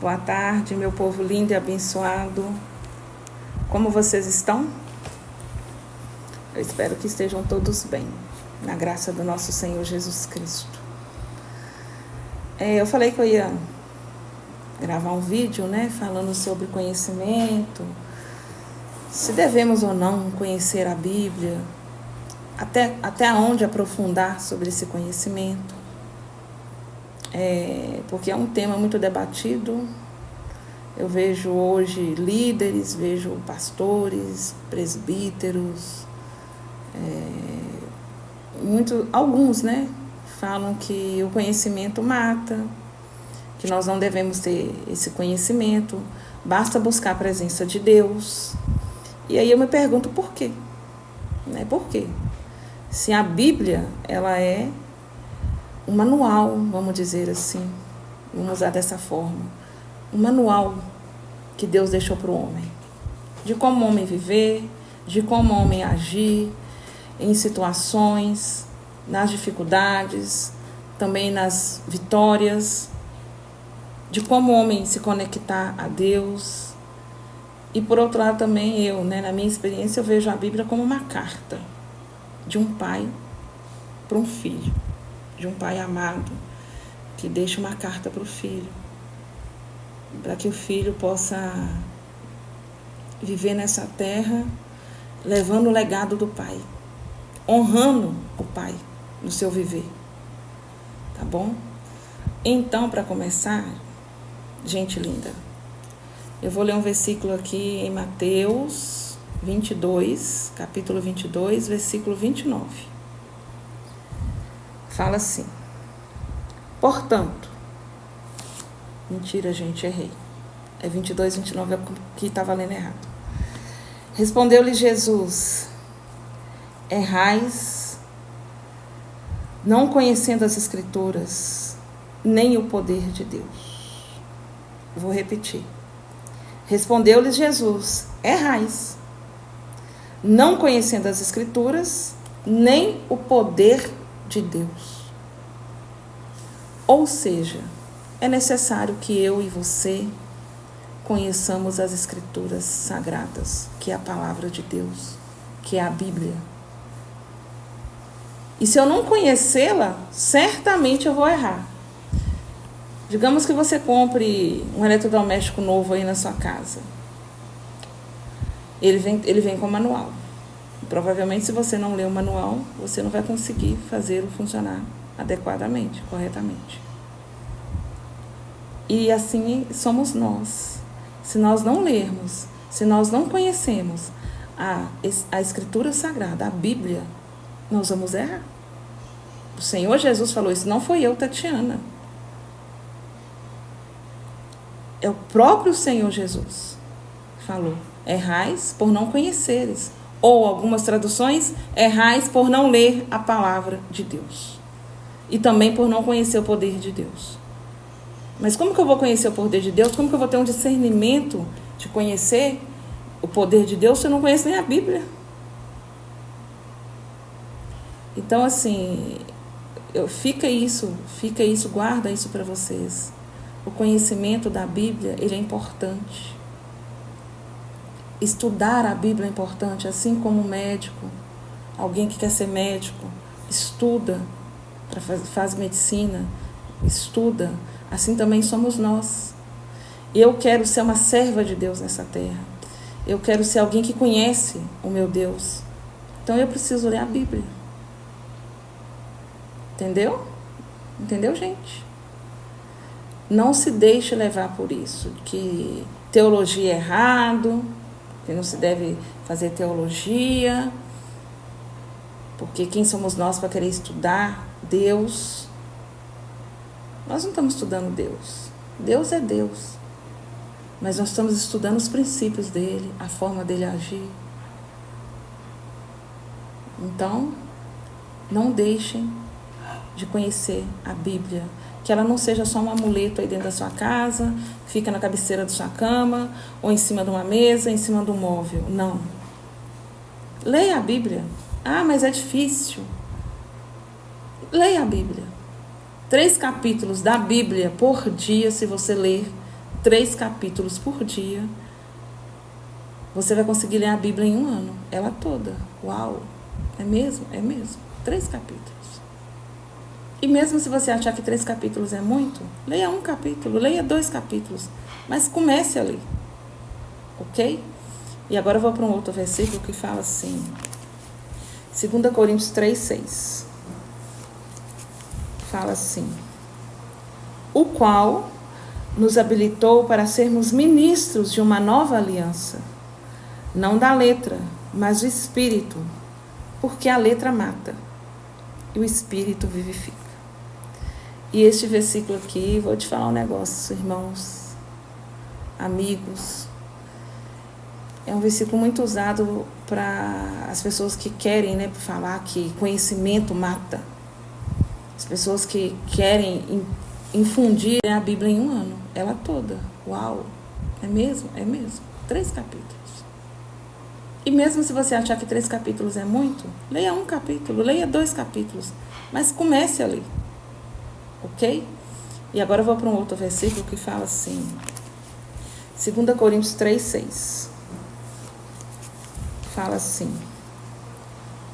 Boa tarde, meu povo lindo e abençoado. Como vocês estão? Eu espero que estejam todos bem, na graça do nosso Senhor Jesus Cristo. Eu falei que eu ia gravar um vídeo, falando sobre conhecimento, se devemos ou não conhecer a Bíblia, até onde aprofundar sobre esse conhecimento. Porque é um tema muito debatido. Eu vejo hoje líderes, vejo pastores, presbíteros, alguns, falam que o conhecimento mata, que nós não devemos ter esse conhecimento, basta buscar a presença de Deus. E aí eu me pergunto por quê? Por quê? Se a Bíblia, ela é um manual, vamos dizer assim, vamos usar dessa forma, um manual que Deus deixou para o homem, de como o homem viver, de como o homem agir em situações, nas dificuldades, também nas vitórias, de como o homem se conectar a Deus. E por outro lado também na minha experiência, eu vejo a Bíblia como uma carta de um pai para um filho, de um pai amado, que deixa uma carta para o filho, para que o filho possa viver nessa terra, levando o legado do pai, honrando o pai no seu viver, tá bom? Então, para começar, gente linda, eu vou ler um versículo aqui em Mateus 22, capítulo 22, versículo 29. Fala assim: portanto, mentira, gente, errei. É 22, 29, é que estava lendo errado. Respondeu-lhe Jesus: errais, não conhecendo as Escrituras, nem o poder de Deus. Vou repetir. Respondeu-lhe Jesus: errais, não conhecendo as Escrituras, nem o poder de Deus. Ou seja, é necessário que eu e você conheçamos as Escrituras sagradas, que é a palavra de Deus, que é a Bíblia. E se eu não conhecê-la, certamente eu vou errar. Digamos que você compre um eletrodoméstico novo aí na sua casa. Ele vem com manual. Provavelmente, se você não ler o manual, você não vai conseguir fazer-o funcionar adequadamente, corretamente. E assim somos nós. Se nós não lermos, se nós não conhecemos a Escritura Sagrada, a Bíblia, nós vamos errar. O Senhor Jesus falou isso, não foi eu, Tatiana. É o próprio Senhor Jesus que falou: errais por não conheceres. Ou algumas traduções, errais por não ler a palavra de Deus. E também por não conhecer o poder de Deus. Mas como que eu vou conhecer o poder de Deus? Como que eu vou ter um discernimento de conhecer o poder de Deus se eu não conheço nem a Bíblia? Então, assim, fica isso, guarda isso para vocês. O conhecimento da Bíblia, ele é importante. Estudar a Bíblia é importante, assim como o médico, alguém que quer ser médico, estuda, faz medicina, estuda. Assim também somos nós. Eu quero ser uma serva de Deus nessa terra. Eu quero ser alguém que conhece o meu Deus. Então eu preciso ler a Bíblia. Entendeu? Entendeu, gente? Não se deixe levar por isso, que teologia é errado, que não se deve fazer teologia, porque quem somos nós para querer estudar Deus? Nós não estamos estudando Deus. Deus é Deus. Mas nós estamos estudando os princípios dele, a forma dele agir. Então, não deixem de conhecer a Bíblia. Que ela não seja só um amuleto aí dentro da sua casa, fica na cabeceira da sua cama, ou em cima de uma mesa, em cima de um móvel. Não. Leia a Bíblia. Ah, mas é difícil. Leia a Bíblia. 3 capítulos da Bíblia por dia, se você ler, 3 capítulos por dia, você vai conseguir ler a Bíblia em um ano, ela toda. Uau! É mesmo? É mesmo. 3 capítulos. E mesmo se você achar que 3 capítulos é muito, leia 1 capítulo, leia 2 capítulos, mas comece a ler. Ok? E agora eu vou para um outro versículo que fala assim, 2 Coríntios 3:6. Fala assim: o qual nos habilitou para sermos ministros de uma nova aliança, não da letra, mas do Espírito, porque a letra mata e o Espírito vivifica. E este versículo aqui, vou te falar um negócio, irmãos, amigos, é um versículo muito usado para as pessoas que querem, né, falar que conhecimento mata. As pessoas que querem infundir a Bíblia em um ano, ela toda. Uau! É mesmo? É mesmo. 3 capítulos. E mesmo se você achar que 3 capítulos é muito, leia 1 capítulo, leia 2 capítulos, mas comece a ler. Ok? E agora eu vou para um outro versículo que fala assim, 2 Coríntios 3:6. Fala assim: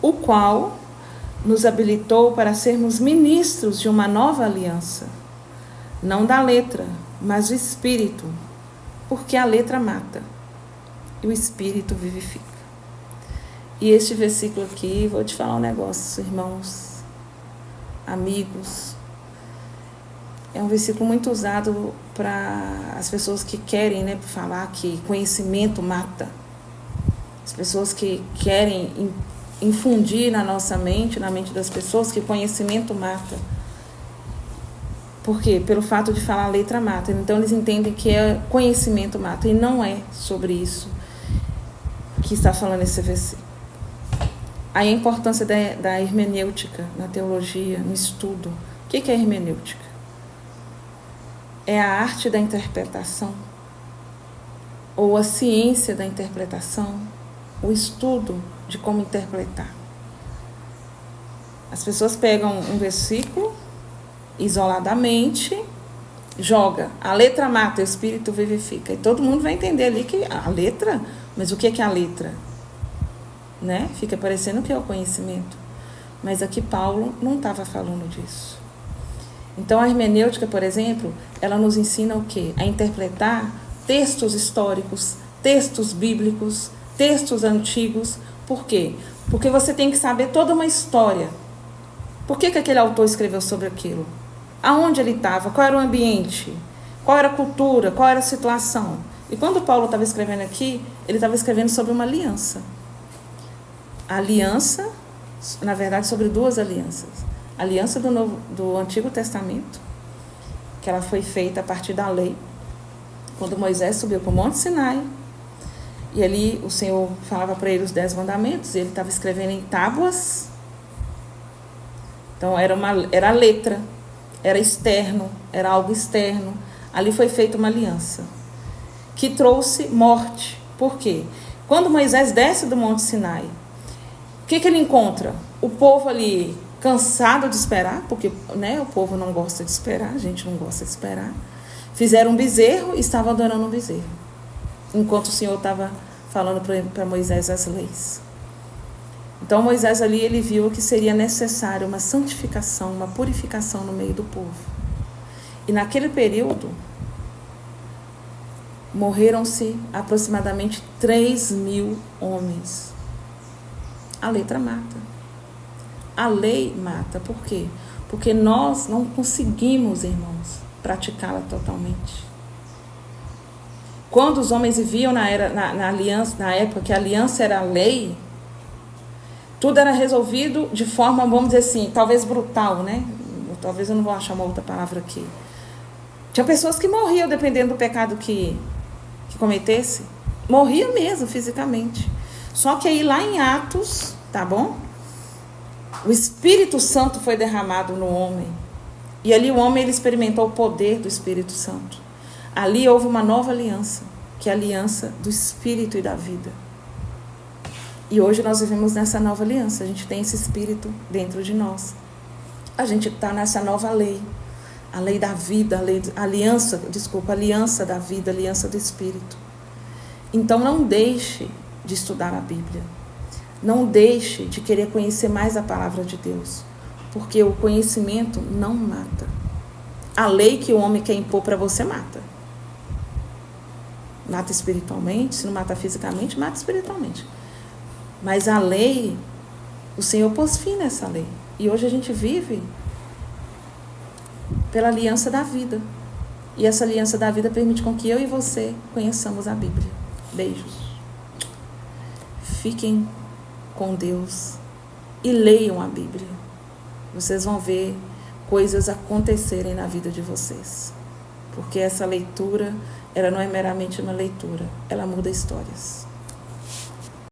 o qual nos habilitou para sermos ministros de uma nova aliança, não da letra, mas do Espírito, porque a letra mata e o Espírito vivifica. E este versículo aqui, vou te falar um negócio, irmãos, amigos, é um versículo muito usado para as pessoas que querem, né, falar que conhecimento mata. As pessoas que querem infundir na nossa mente, na mente das pessoas, que conhecimento mata. Por quê? Pelo fato de falar a letra mata. Então eles entendem que é conhecimento mata. E não é sobre isso que está falando esse versículo. Aí a importância da hermenêutica na teologia, no estudo. O que é hermenêutica? É a arte da interpretação, ou a ciência da interpretação, o estudo de como interpretar. As pessoas pegam um versículo isoladamente, joga, a letra mata, o Espírito vivifica, e todo mundo vai entender ali que a letra, mas o que é a letra? Né? Fica parecendo que é o conhecimento, mas aqui Paulo não estava falando disso. Então a hermenêutica, por exemplo, ela nos ensina o quê? A interpretar textos históricos, textos bíblicos, textos antigos. Por quê? Porque você tem que saber toda uma história. Por que aquele autor escreveu sobre aquilo? Aonde ele estava? Qual era o ambiente? Qual era a cultura? Qual era a situação? E quando Paulo estava escrevendo aqui, ele estava escrevendo sobre uma aliança. A aliança, na verdade, sobre 2 alianças. A aliança do Antigo Testamento, que ela foi feita a partir da lei, quando Moisés subiu para o Monte Sinai, e ali o Senhor falava para ele os 10 mandamentos, e ele estava escrevendo em tábuas. Então era letra, era externo, era algo externo. Ali foi feita uma aliança, que trouxe morte. Por quê? Quando Moisés desce do Monte Sinai, o que ele encontra? O povo ali cansado de esperar, porque, né, o povo não gosta de esperar, a gente não gosta de esperar. Fizeram um bezerro e estavam adorando um bezerro, enquanto o Senhor estava falando para Moisés as leis. Então Moisés ali, ele viu que seria necessário uma santificação, uma purificação no meio do povo. E naquele período, morreram-se aproximadamente 3.000 homens. A letra mata. A lei mata. Por quê? Porque nós não conseguimos, irmãos, praticá-la totalmente. Quando os homens viviam na aliança, na época que a aliança era a lei, tudo era resolvido de forma, vamos dizer assim, talvez brutal, né? Talvez eu não vou achar uma outra palavra aqui. Tinha pessoas que morriam dependendo do pecado que cometesse. Morria mesmo, fisicamente. Só que aí lá em Atos, tá bom? O Espírito Santo foi derramado no homem. E ali o homem, ele experimentou o poder do Espírito Santo. Ali houve uma nova aliança, que é a aliança do Espírito e da vida. E hoje nós vivemos nessa nova aliança. A gente tem esse Espírito dentro de nós. A gente está nessa nova lei. A lei da vida, aliança da vida, aliança do Espírito. Então não deixe de estudar a Bíblia. Não deixe de querer conhecer mais a palavra de Deus. Porque o conhecimento não mata. A lei que o homem quer impor para você mata. Mata espiritualmente, se não mata fisicamente, mata espiritualmente. Mas a lei, o Senhor pôs fim nessa lei. E hoje a gente vive pela aliança da vida. E essa aliança da vida permite com que eu e você conheçamos a Bíblia. Beijos. Fiquem com Deus e leiam a Bíblia. Vocês vão ver coisas acontecerem na vida de vocês. Porque essa leitura, ela não é meramente uma leitura, ela muda histórias.